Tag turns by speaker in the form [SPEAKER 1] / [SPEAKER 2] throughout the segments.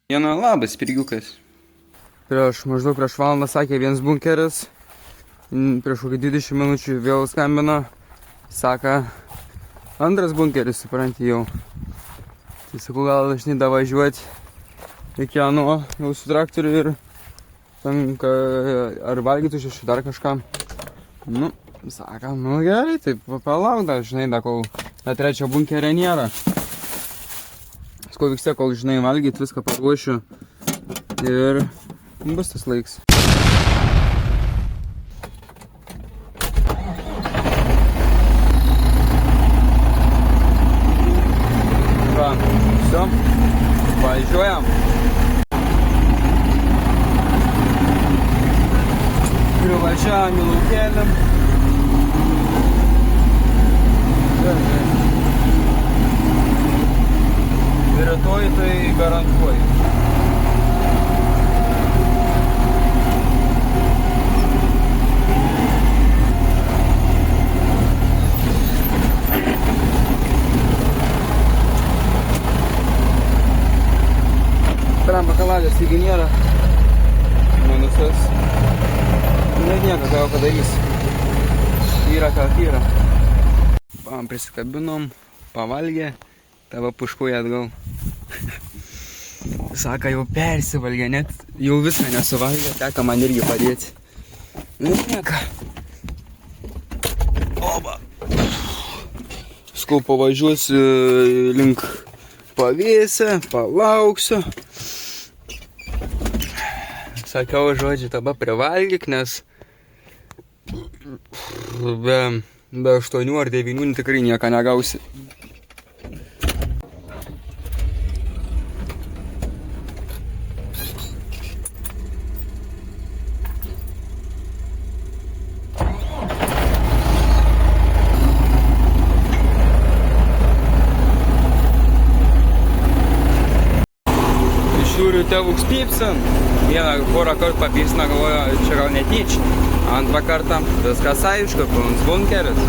[SPEAKER 1] Vieno labas, pirgiukas.
[SPEAKER 2] Maždaug prieš valandą sakė vienas bunkeris, prieš kokį 20 minučių vėl skambino, saka, antras bunkeris, supranti jau. Tai sakau, gal aš nida važiuoti iki ano, jau su traktoriu ir ten, ar valgytų šešių dar kažką. Nu, saka, nu gerai, tai palauk dar, žinai, da, kol ta trečio bunkerio nėra. Sakau, vis tiek, kol, žinai, valgyti, viską paruošiu ir bus tas laiks. Va, все, važiuojam. Privažiavam į laukelį. Ir rytoj tai garantuoju. Tram bakalavės taigi nėra. Minusas. Net nieko, ką jau padarys. Yra ką yra. Pam prisikabinom, pavalgė, tavo puškuoja atgal. Saka, jau persivalgė, net jau viską nesuvalgė, teka man irgi padėti. Nu, nieka. Oba. Skau pavažiuosiu link pavėsę, palauksiu. Sakiau, žodžiu, taba privalgyk, nes be 8 ar 9 tikrai nieko negausi. Žiūriu, tėvuks pypsin. Vieną porą kartų papypsina, galvoju, čia gal netyčia. Antrą kartą viskas aišku, pilnas bunkeris.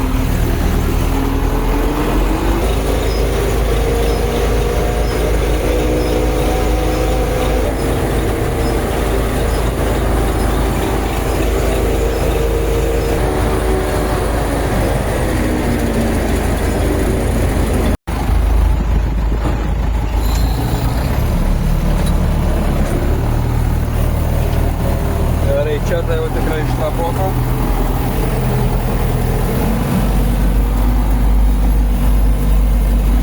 [SPEAKER 2] Čia tai jau tikrai šlapoko.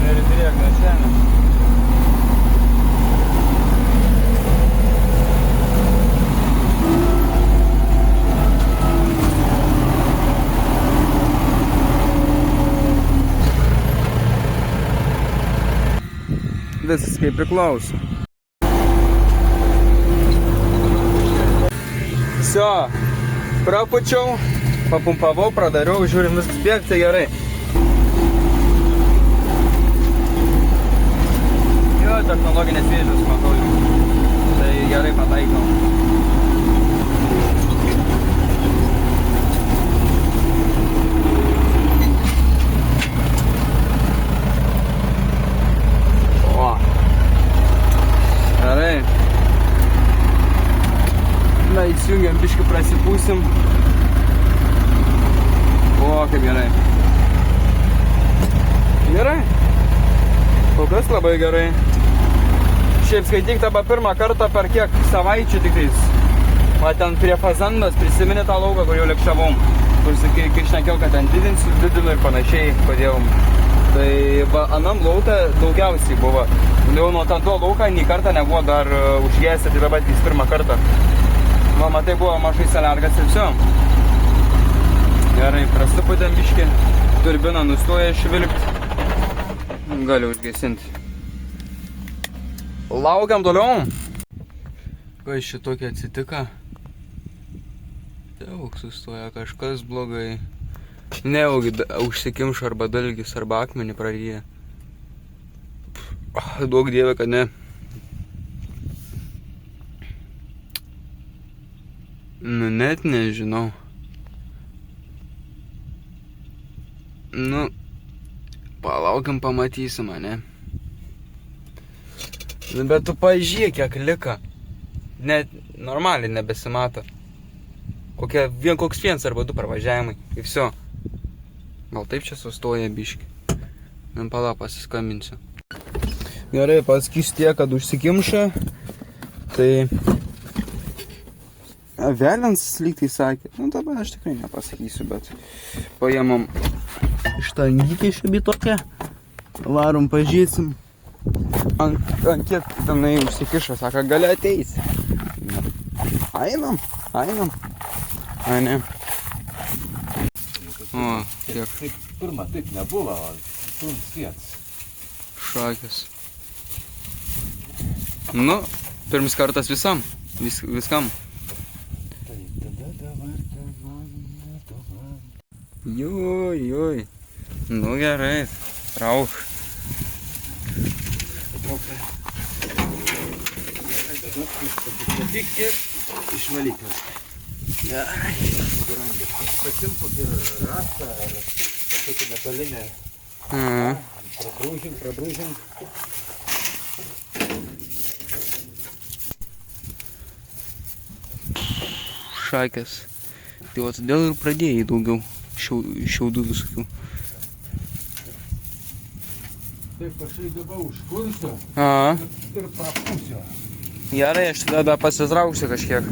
[SPEAKER 2] Ir drėgna žemė. Viskas kaip priklauso. Все, prapučiau, papumpavau, pradariau, žiūrim, viskas bėg, tai gerai. Jo, technologinės vėžius matau jau. Tai gerai pataikau. O. Gerai. Na, įsijungiam, biškį prasipūsim. O, kaip gerai. Gerai. Kol kas labai gerai. Šiaip skaityk, taba pirmą kartą per kiek savaičių tiktais. Va, ten prie Fazandos prisiminė tą lauką, kur jau lėkščiavom. Kur sakai, kai šnekiau, kad ten didinsiu, didinu ir panašiai, kodėjom. Tai va, anam lauką daugiausiai buvo. Jau nuo to lauką nei kartą nebuvo dar užgėsę, tai dabar tik pirmą kartą. Va, matai, buvo mažai saliargas ir viso. Gerai, prastuputėm biškį. Turbina nustoja švilpti. Galiu užgesinti. Laukiam toliau. Kas šitokia atsitika? Tiesiog sustoja kažkas blogai. Neaugi užsikimš arba dalgis, arba akmenį praryja. Duok Dieve, kad ne. Nu, net nežinau. Nu, palaukiam, pamatysim, ane? Bet tu pažiūrėk, kiek lika. Net normaliai nebesimato. Koks vienas arba du pravažiavimai. Ir viso. Gal taip čia sustoja biški. Pala pasiskambinsiu. Gerai, pasakysiu tiek, kad užsikimša. Tai... Velens lygtai sakė. Nu dabar aš tikrai nepasakysiu, bet... Paėmam štangikį šibį tokią. Varom pažįsim. Ant kiek tenai užsikiša, sako, gali ateisi. Einam. A, ne. O, kiek.
[SPEAKER 1] Pirma taip nebuvo, o tu sviets.
[SPEAKER 2] Šakės. Nu, pirmas kartas viskam.
[SPEAKER 1] Tai tada dabar dabar.
[SPEAKER 2] Joj. Nu gerai, trauk.
[SPEAKER 1] Dabar patik ir išvalyti.
[SPEAKER 2] Gerai.
[SPEAKER 1] Pasim kokį rastą ar kažkokį metalinę. Prabrūžim.
[SPEAKER 2] Šakės. Tai va todėl ir pradėjai daugiau šiaudų visokių.
[SPEAKER 1] Taip aš dabar užkursiu
[SPEAKER 2] A.
[SPEAKER 1] ir prapūsiu.
[SPEAKER 2] Gerai, aš tada pasitrauksiu kažkiek.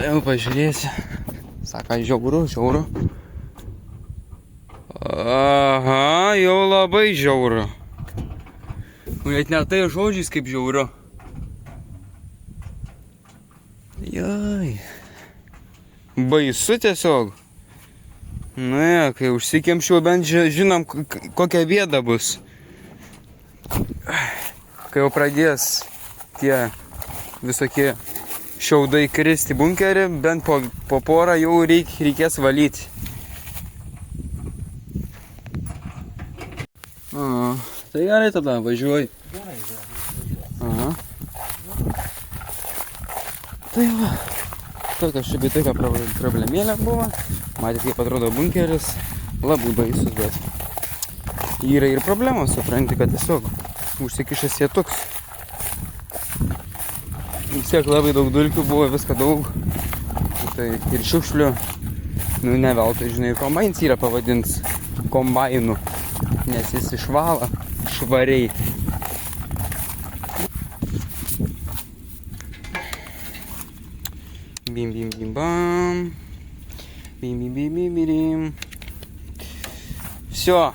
[SPEAKER 2] Jau pažiūrėsi. Saka, žiauru. Aha, jau labai žiauru. Net ne tai žodžiais kaip žiauru. Jai. Baisu tiesiog. Na, kai užsikemšiau, bent žinom, kokia bėda bus. Kai jau pradės tie visokie šiaudai kristi bunkerį, bent po porą jau reikės valyti. Tai gerai tada, važiuoji. Aha. Tai va, tokia šibitokia problemėlė buvo. Matėt, kaip atrodo bunkeris. Labai baisus, bet yra ir problemos, supranti, kad tiesiog užsikišęs jie toks. Vis tiek labai daug dulkių buvo, viską daug. Tai ir šiukšlių. Nu, ne veltui, žinai, kombains yra pavadins kombainu, nes jis išvala švariai. Bim, bim, bim, bam. Bim, bim, bim, bim, bim. Всё.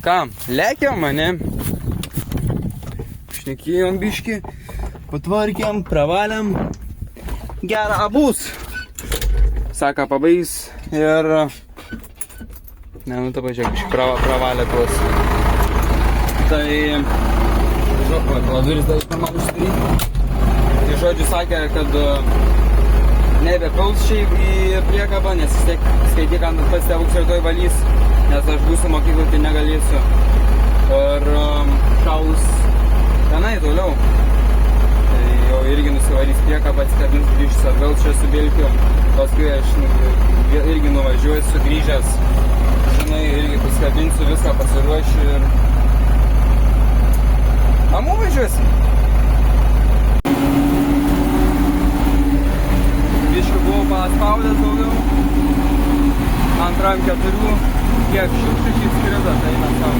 [SPEAKER 2] Kam? Lekiam, ane? Šnekėjom biškį. Patvarkėm, pravalėm. Gera bus. Saka, pabaigs ir... Ne, nu ta pažiūrėk, pravalė tuos. Tai... Duris dar man užsidaryti. Tai žodžiu sakė, kad... Nebepils šiaip į priekabą, nes vis tiek skaityk ant pats tėvuks rytoj valys. Nes aš būsiu mokyklai, tai negalėsiu. Ir šaus tenai toliau. Jau irgi nusivarys priekabą, atsikabins, grįžus atgal čia su Bilkiu. Paskui aš irgi nuvažiuosiu, grįžęs. Žinai, irgi pasikabinsiu, viską pasiruošiu ir... Namo važiuosim. Biškių buvau paspaudęs daugiau. Antram 4. Kiek šiukščių šiaip skrido, tai eina savo.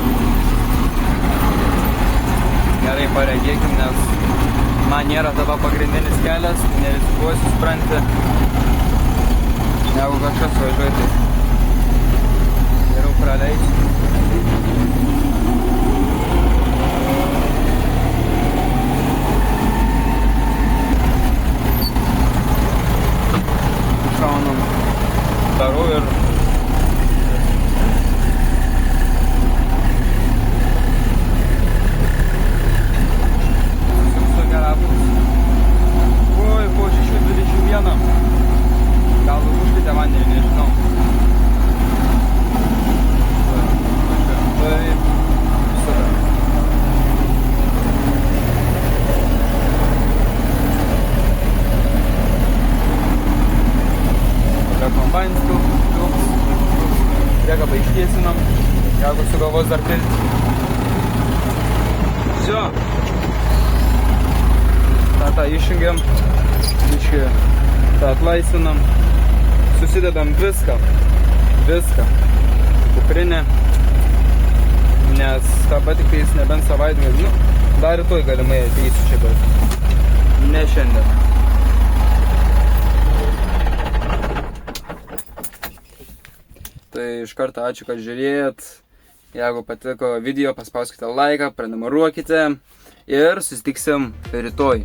[SPEAKER 2] Gerai. paregėkim, nes man nėra tavo pagrindinis kelias, tai nerizikuosiu, supranti. Jeigu kažkas važiuoja, tai geriau praleisiu. Šaunam darau ir susuksu gerą pusę. Oi, po 6:21. Gal užkite vandenį, nežinau. Taip, super. Kombainis tilps, priekabą ištiesinam, jeigu sugalvos dar pilti. Всё. Tą išjungiam, biškį tą atlaisvinam, susidedam viską, kuprinę, nes tą patiktais nebent savaitgalį, dar rytoj galimai ateisiu čia, bet ne šiandien. Tai iš karto ačiū, kad žiūrėjot. Jeigu patiko video, paspauskite laiką, prenumeruokite ir susitiksim rytoj.